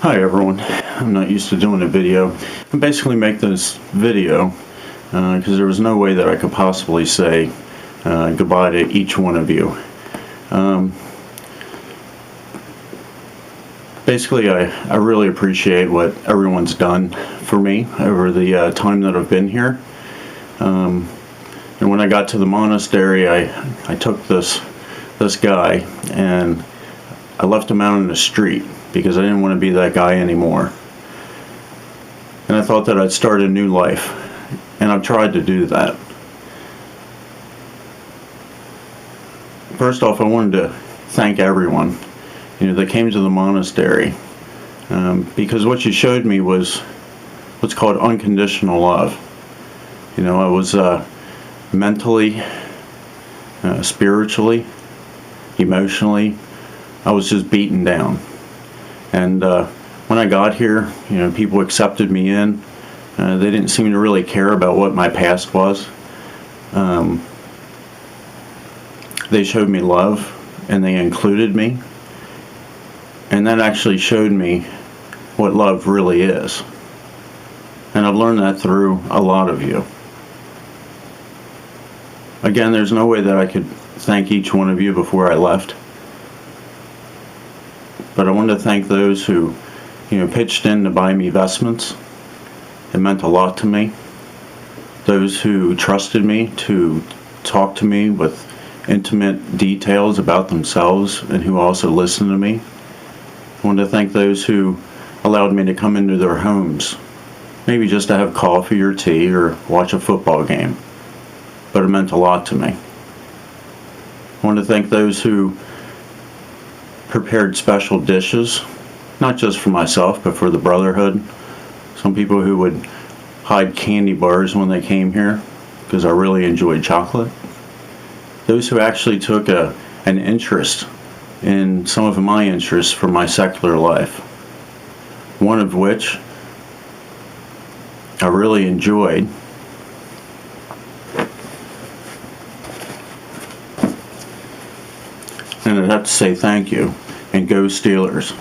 Hi everyone. I'm not used to doing a video. I basically make this video because there was no way that I could possibly say goodbye to each one of you. Basically, I really appreciate what everyone's done for me over the time that I've been here. And when I got to the monastery, I took this guy and I left him out in the street because I didn't want to be that guy anymore. And I thought that I'd start a new life, and I've tried to do that. First off, I wanted to thank everyone, that came to the monastery, because what you showed me was what's called unconditional love. I was mentally, spiritually, emotionally, I was just beaten down. And when I got here, people accepted me in. They didn't seem to really care about what my past was. They showed me love, and they included me. And that actually showed me what love really is. And I've learned that through a lot of you. Again, there's no way that I could thank each one of you before I left. But I want to thank those who, pitched in to buy me vestments. It meant a lot to me. Those who trusted me to talk to me with intimate details about themselves and who also listened to me. I want to thank those who allowed me to come into their homes, maybe just to have coffee or tea or watch a football game. But it meant a lot to me. I want to thank those who prepared special dishes, not just for myself, but for the Brotherhood. Some people who would hide candy bars when they came here because I really enjoyed chocolate. Those who actually took an interest in some of my interests for my secular life. One of which I really enjoyed. And I'd have to say thank you, and go Steelers.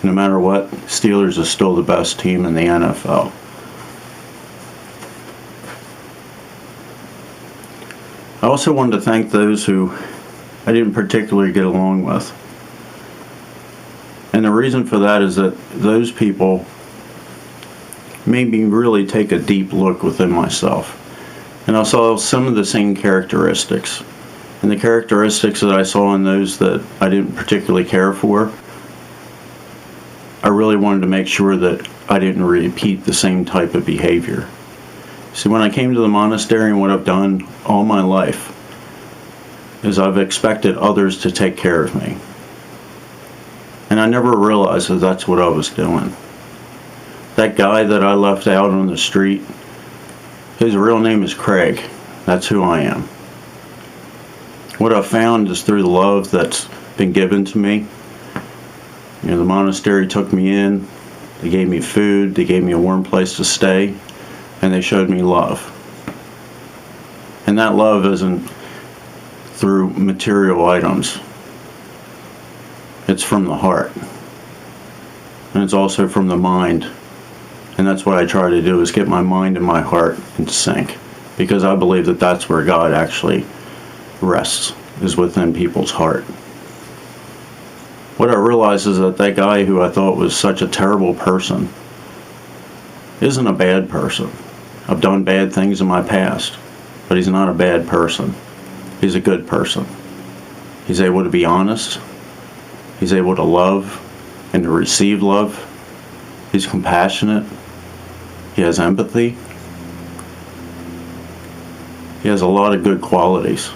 No matter what, Steelers is still the best team in the NFL. I also wanted to thank those who I didn't particularly get along with. And the reason for that is that those people made me really take a deep look within myself. And I saw some of the same characteristics. And the characteristics that I saw in those that I didn't particularly care for, I really wanted to make sure that I didn't repeat the same type of behavior. See, when I came to the monastery, and what I've done all my life is I've expected others to take care of me. And I never realized that that's what I was doing. That guy that I left out on the street, his real name is Craig. That's who I am. What I've found is through the love that's been given to me. The monastery took me in, they gave me food, they gave me a warm place to stay, and they showed me love. And that love isn't through material items. It's from the heart. And it's also from the mind. And that's what I try to do, is get my mind and my heart in sync. Because I believe that that's where God actually rests, is within people's heart. What I realized is that that guy who I thought was such a terrible person isn't a bad person. I've done bad things in my past, but he's not a bad person. He's a good person. He's able to be honest. He's able to love and to receive love. He's compassionate. He has empathy. He has a lot of good qualities.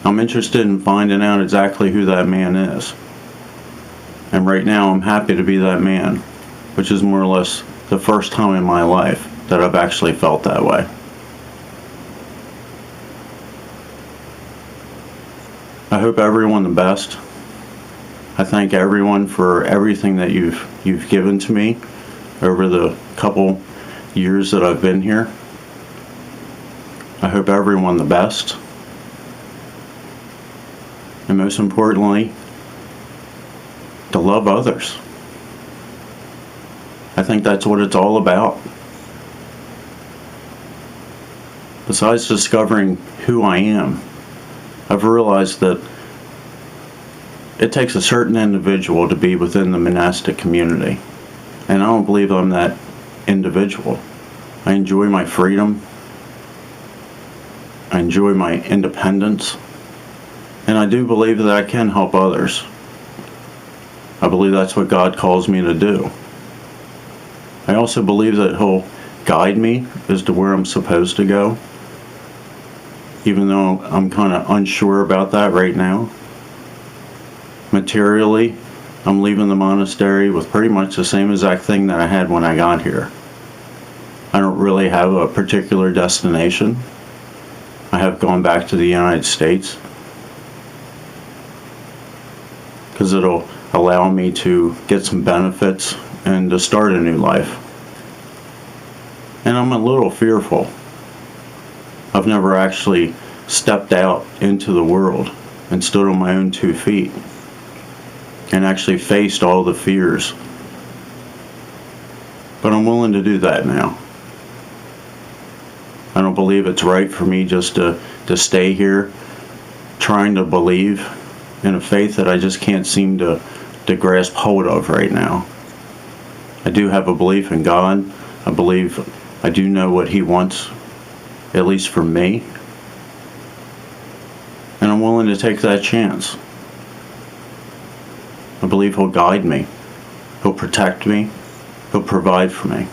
I'm interested in finding out exactly who that man is. And right now I'm happy to be that man, which is more or less the first time in my life that I've actually felt that way. I hope everyone the best. I thank everyone for everything that you've given to me over the couple years that I've been here. I hope everyone the best. And most importantly, to love others. I think that's what it's all about. Besides discovering who I am, I've realized that it takes a certain individual to be within the monastic community. And I don't believe I'm that individual. I enjoy my freedom. I enjoy my independence. And I do believe that I can help others. I believe that's what God calls me to do. I also believe that He'll guide me as to where I'm supposed to go, even though I'm kind of unsure about that right now. Materially, I'm leaving the monastery with pretty much the same exact thing that I had when I got here. I don't really have a particular destination. I have gone back to the United States because it'll allow me to get some benefits and to start a new life. And I'm a little fearful. I've never actually stepped out into the world and stood on my own 2 feet and actually faced all the fears. But I'm willing to do that now. I don't believe it's right for me just to stay here trying to believe in a faith that I just can't seem to grasp hold of right now. I do have a belief in God. I believe I do know what He wants, at least for me. And I'm willing to take that chance. I believe He'll guide me. He'll protect me. He'll provide for me.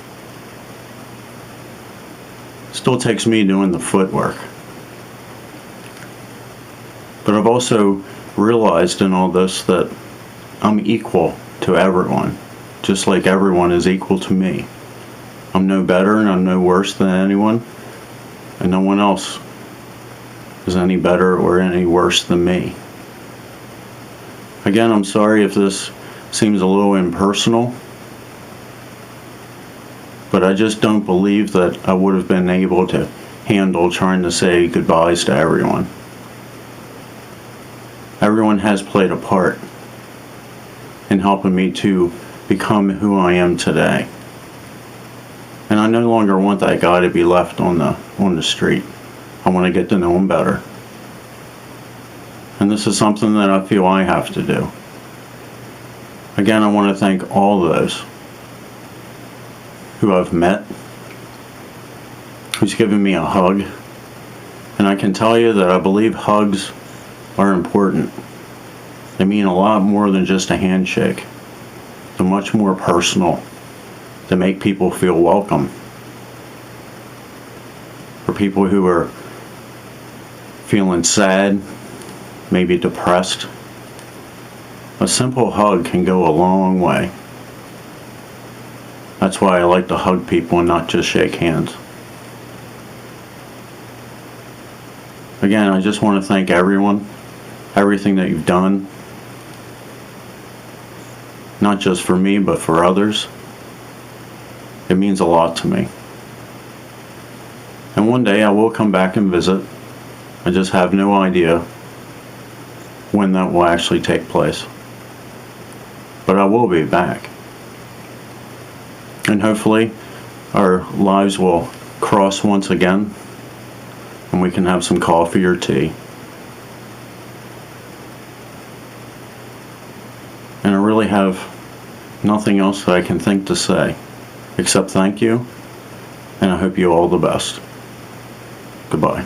Still takes me doing the footwork. But I've also realized in all this that I'm equal to everyone, just like everyone is equal to me. I'm no better and I'm no worse than anyone, and no one else is any better or any worse than me. Again, I'm sorry if this seems a little impersonal, but I just don't believe that I would have been able to handle trying to say goodbyes to everyone. Everyone has played a part in helping me to become who I am today. And I no longer want that guy to be left on the street. I want to get to know him better. And this is something that I feel I have to do. Again, I want to thank all those who I've met, who's given me a hug. And I can tell you that I believe hugs are important. They mean a lot more than just a handshake. They're much more personal. They make people feel welcome. For people who are feeling sad, maybe depressed, a simple hug can go a long way. That's why I like to hug people and not just shake hands. Again, I just want to thank everyone, everything that you've done, not just for me, but for others. It means a lot to me. And one day I will come back and visit. I just have no idea when that will actually take place. But I will be back. And hopefully our lives will cross once again and we can have some coffee or tea. And I really have nothing else that I can think to say except thank you, and I hope you all the best. Goodbye.